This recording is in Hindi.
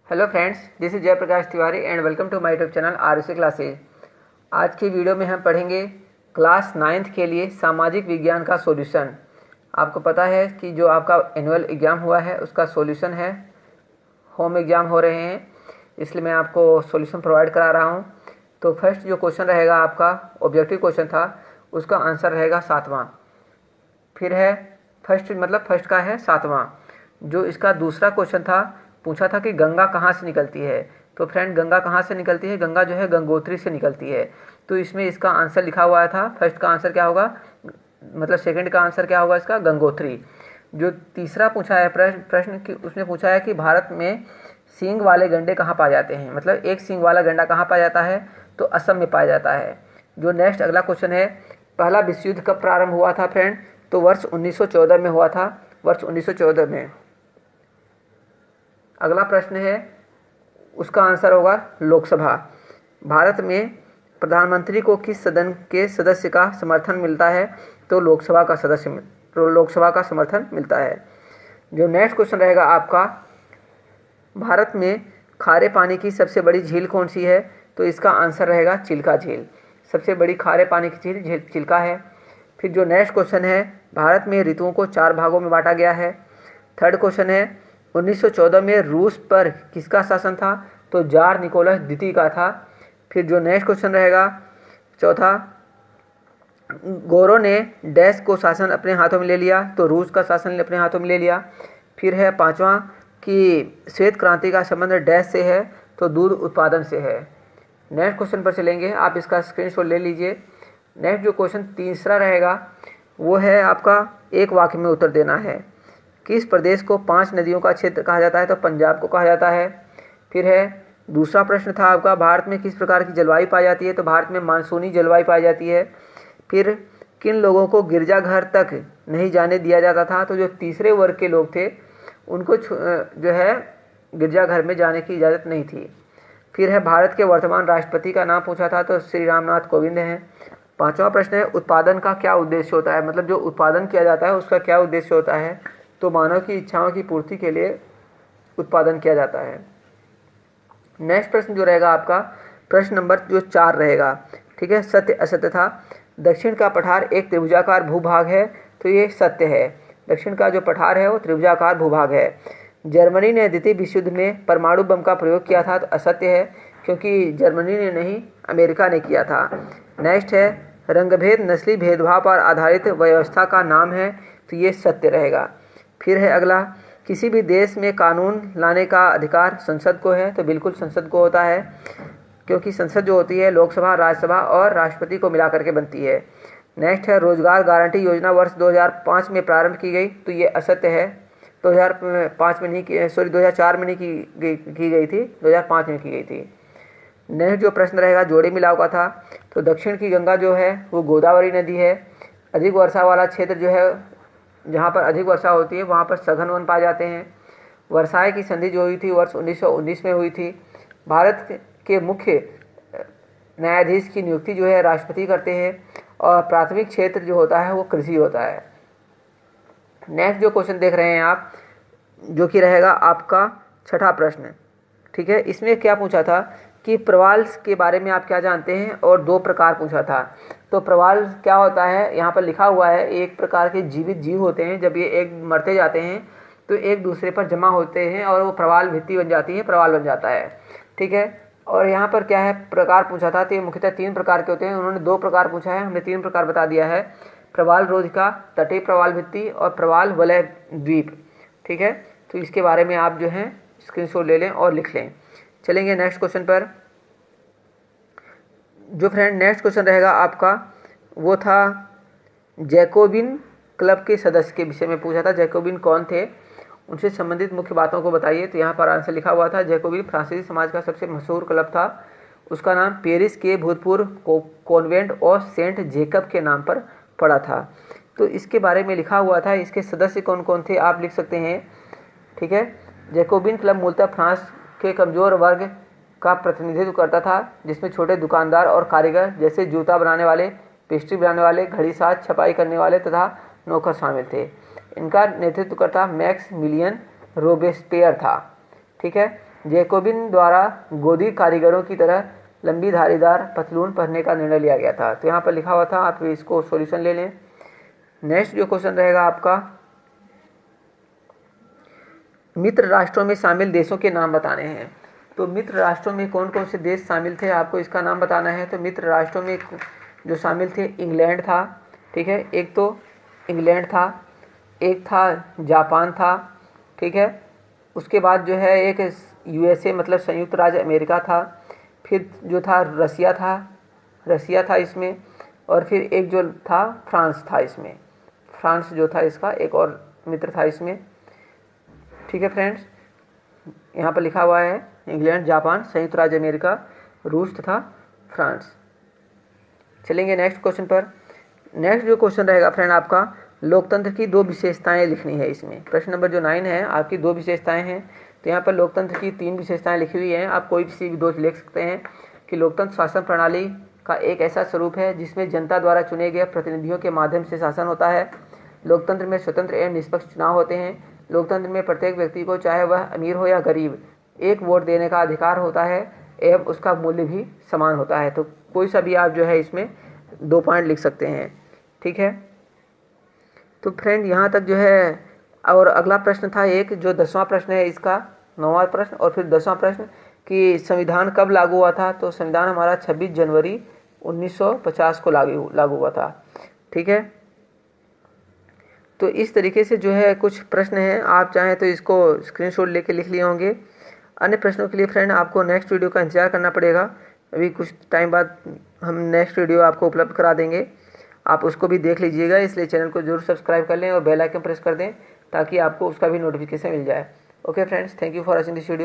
Hello friends, this is Jayprakash Tiwari and welcome to my YouTube channel RSA classes. आज की वीडियो में हम पढ़ेंगे क्लास 9th के लिए सामाजिक विज्ञान का सॉल्यूशन। आपको पता है कि जो आपका एनुअल एग्ज़ाम हुआ है उसका सॉल्यूशन है, होम एग्ज़ाम हो रहे हैं, इसलिए मैं आपको सॉल्यूशन प्रोवाइड करा रहा हूं। तो फर्स्ट जो क्वेश्चन रहेगा आपका ऑब्जेक्टिव क्वेश्चन था, उसका आंसर रहेगा 7वां। फिर है फर्स्ट का है 7वां। जो इसका दूसरा क्वेश्चन था, पूछा था कि गंगा कहाँ से निकलती है। तो फ्रेंड, गंगा कहाँ से निकलती है? गंगा जो है गंगोत्री से निकलती है। तो इसमें इसका आंसर लिखा हुआ था, फर्स्ट का आंसर क्या होगा, सेकंड का आंसर क्या होगा इसका, गंगोत्री। जो तीसरा पूछा है प्रश्न कि उसने पूछा है कि भारत में सींग वाले गंडे कहाँ पाए जाते हैं, मतलब एक सींग वाला गंडा कहाँ पाया जाता है, तो असम में पाया जाता है। जो नेक्स्ट अगला क्वेश्चन है, पहला विश्व युद्ध कब प्रारंभ हुआ था फ्रेंड, तो वर्ष 1914 में हुआ था, वर्ष 1914 में। अगला प्रश्न है, उसका आंसर होगा लोकसभा। भारत में प्रधानमंत्री को किस सदन के सदस्य का समर्थन मिलता है, तो लोकसभा का समर्थन मिलता है। जो नेक्स्ट क्वेश्चन रहेगा आपका, भारत में खारे पानी की सबसे बड़ी झील कौन सी है, तो इसका आंसर रहेगा चिल्का झील। सबसे बड़ी खारे पानी की झील चिल्का है। फिर जो नेक्स्ट क्वेश्चन है, भारत में ऋतुओं को 4 भागों में बांटा गया है। थर्ड क्वेश्चन है, 1914 में रूस पर किसका शासन था, तो जार निकोलस द्वितीय का था। फिर जो नेक्स्ट क्वेश्चन रहेगा चौथा, गोरों ने डैश को शासन अपने हाथों में ले लिया, तो रूस का शासन अपने हाथों में ले लिया। फिर है पांचवा कि श्वेत क्रांति का संबंध डैश से है, तो दूध उत्पादन से है। नेक्स्ट क्वेश्चन पर चलेंगे, आप इसका स्क्रीनशॉट ले लीजिए। नेक्स्ट जो क्वेश्चन तीसरा रहेगा वो है आपका एक वाक्य में उत्तर देना है। किस प्रदेश को 5 नदियों का क्षेत्र कहा जाता है, तो पंजाब को कहा जाता है। फिर है दूसरा प्रश्न था आपका, भारत में किस प्रकार की जलवायु पाई जाती है, तो भारत में मानसूनी जलवायु पाई जाती है। फिर किन लोगों को गिरजाघर तक नहीं जाने दिया जाता था, तो जो तीसरे वर्ग के लोग थे उनको जो है गिरजाघर में जाने की इजाज़त नहीं थी। फिर है भारत के वर्तमान राष्ट्रपति का नाम पूछा था, तो श्री रामनाथ कोविंद हैं। पांचवा प्रश्न है, उत्पादन का क्या उद्देश्य होता है, मतलब जो उत्पादन किया जाता है उसका क्या उद्देश्य होता है, तो मानव की इच्छाओं की पूर्ति के लिए उत्पादन किया जाता है। नेक्स्ट प्रश्न जो रहेगा आपका, प्रश्न नंबर जो 4 रहेगा, ठीक है, सत्य असत्य था। दक्षिण का पठार एक त्रिभुजाकार भूभाग है, तो ये सत्य है। दक्षिण का जो पठार है वो त्रिभुजाकार भूभाग है। जर्मनी ने द्वितीय विश्व युद्ध में परमाणु बम का प्रयोग किया था, तो असत्य है, क्योंकि जर्मनी ने नहीं, अमेरिका ने किया था। नेक्स्ट है, रंगभेद नस्ली भेदभाव पर आधारित व्यवस्था का नाम है, तो ये सत्य रहेगा। फिर है अगला, किसी भी देश में कानून लाने का अधिकार संसद को है, तो बिल्कुल संसद को होता है, क्योंकि संसद जो होती है लोकसभा, राज्यसभा और राष्ट्रपति को मिला करके बनती है। नेक्स्ट है, रोजगार गारंटी योजना वर्ष 2005 में प्रारंभ की गई, तो ये असत्य है। 2005 में नहीं की, 2004 में नहीं की गई थी, 2005 में की गई थी। नेक्स्ट जो प्रश्न रहेगा जोड़े मिलाव का था, तो दक्षिण की गंगा जो है वो गोदावरी नदी है। अधिक वर्षा वाला क्षेत्र जो है, जहाँ पर अधिक वर्षा होती है वहाँ पर सघन वन पाए जाते हैं। वर्साय की संधि जो हुई थी वर्ष 1919 में हुई थी। भारत के मुख्य न्यायाधीश की नियुक्ति जो है राष्ट्रपति करते हैं, और प्राथमिक क्षेत्र जो होता है वो कृषि होता है। नेक्स्ट जो क्वेश्चन देख रहे हैं आप, जो कि रहेगा आपका छठा प्रश्न, ठीक है। इसमें क्या पूछा था कि प्रवाल के बारे में आप क्या जानते हैं, और 2 प्रकार पूछा था। तो प्रवाल क्या होता है, यहाँ पर लिखा हुआ है, एक प्रकार के जीवित जीव होते हैं, जब ये एक मरते जाते हैं तो एक दूसरे पर जमा होते हैं और वो प्रवाल भित्ति बन जाती है, प्रवाल बन जाता है, ठीक है। और यहाँ पर क्या है, प्रकार पूछा था, तो ये मुख्यतः 3 प्रकार के होते हैं। उन्होंने 2 प्रकार पूछा है, हमने 3 प्रकार बता दिया है, प्रवाल रोधिका, तटीय प्रवाल भित्ति और प्रवाल वलय द्वीप, ठीक है। तो इसके बारे में आप जो है स्क्रीनशॉट ले लें और लिख लें। चलेंगे नेक्स्ट क्वेश्चन पर। जो फ्रेंड नेक्स्ट क्वेश्चन रहेगा आपका वो था जैकोबिन क्लब के सदस्य के विषय में पूछा था। जैकोबिन कौन थे, उनसे संबंधित मुख्य बातों को बताइए। तो यहाँ पर आंसर लिखा हुआ था, जैकोबिन फ्रांसीसी समाज का सबसे मशहूर क्लब था। उसका नाम पेरिस के भूतपूर्व कॉन्वेंट और सेंट जेकब के नाम पर पड़ा था। तो इसके बारे में लिखा हुआ था, इसके सदस्य कौन कौन थे आप लिख सकते हैं, ठीक है। जैकोबिन क्लब मूलतः फ्रांस के कमज़ोर वर्ग का प्रतिनिधित्व करता था, जिसमें छोटे दुकानदार और कारीगर जैसे जूता बनाने वाले, पेस्ट्री बनाने वाले, घड़ी साज छपाई करने वाले तथा नौकर शामिल थे। इनका नेतृत्व करता मैक्स मिलियन रोबेस्पियर था, ठीक है। जैकोबिन द्वारा गोदी कारीगरों की तरह लंबी धारीदार पतलून पहनने का निर्णय लिया गया था। तो यहाँ पर लिखा हुआ था, आप इसको सॉल्यूशन ले लें। नेक्स्ट जो क्वेश्चन रहेगा आपका, मित्र राष्ट्रों में शामिल देशों के नाम बताने हैं। तो मित्र राष्ट्रों में कौन कौन से देश शामिल थे, आपको इसका नाम बताना है। तो मित्र राष्ट्रों में जो शामिल थे, इंग्लैंड था, ठीक है, एक तो इंग्लैंड था, एक था जापान था, ठीक है, उसके बाद जो है एक यूएसए मतलब संयुक्त राज्य अमेरिका था, फिर जो था रसिया था इसमें, और फिर एक जो था फ्रांस था इसमें, फ्रांस जो था इसका एक और मित्र था इसमें, ठीक है फ्रेंड्स। यहाँ पर लिखा हुआ है इंग्लैंड, जापान, संयुक्त राज्य अमेरिका, रूस तथा फ्रांस। चलेंगे नेक्स्ट क्वेश्चन पर। नेक्स्ट जो क्वेश्चन रहेगा फ्रेंड आपका, लोकतंत्र की 2 विशेषताएं लिखनी है इसमें। प्रश्न नंबर जो 9 है, आपकी 2 विशेषताएं हैं। तो यहाँ पर लोकतंत्र की 3 विशेषताएं लिखी हुई हैं, आप कोई सी भी 2 लिख सकते हैं। कि लोकतंत्र शासन प्रणाली का एक ऐसा स्वरूप है जिसमें जनता द्वारा चुने गए प्रतिनिधियों के माध्यम से शासन होता है। लोकतंत्र में स्वतंत्र एवं निष्पक्ष चुनाव होते हैं। लोकतंत्र में प्रत्येक व्यक्ति को, चाहे वह अमीर हो या गरीब, एक वोट देने का अधिकार होता है एवं उसका मूल्य भी समान होता है। तो कोई सा भी आप जो है इसमें 2 पॉइंट लिख सकते हैं, ठीक है। तो फ्रेंड यहाँ तक जो है, और अगला प्रश्न था एक जो 10वां प्रश्न है इसका, 9वां प्रश्न और फिर 10वां प्रश्न कि संविधान कब लागू हुआ था। तो संविधान हमारा 26 जनवरी 1950 को लागू हुआ था, ठीक है। तो इस तरीके से जो है कुछ प्रश्न हैं, आप चाहें तो इसको स्क्रीनशॉट लेके लिख लिए होंगे। अन्य प्रश्नों के लिए फ्रेंड आपको नेक्स्ट वीडियो का इंतजार करना पड़ेगा। अभी कुछ टाइम बाद हम नेक्स्ट वीडियो आपको उपलब्ध करा देंगे, आप उसको भी देख लीजिएगा। इसलिए चैनल को जरूर सब्सक्राइब कर लें और बेल आइकन प्रेस कर दें ताकि आपको उसका भी नोटिफिकेशन मिल जाए। Okay friends, thank you for watching this video.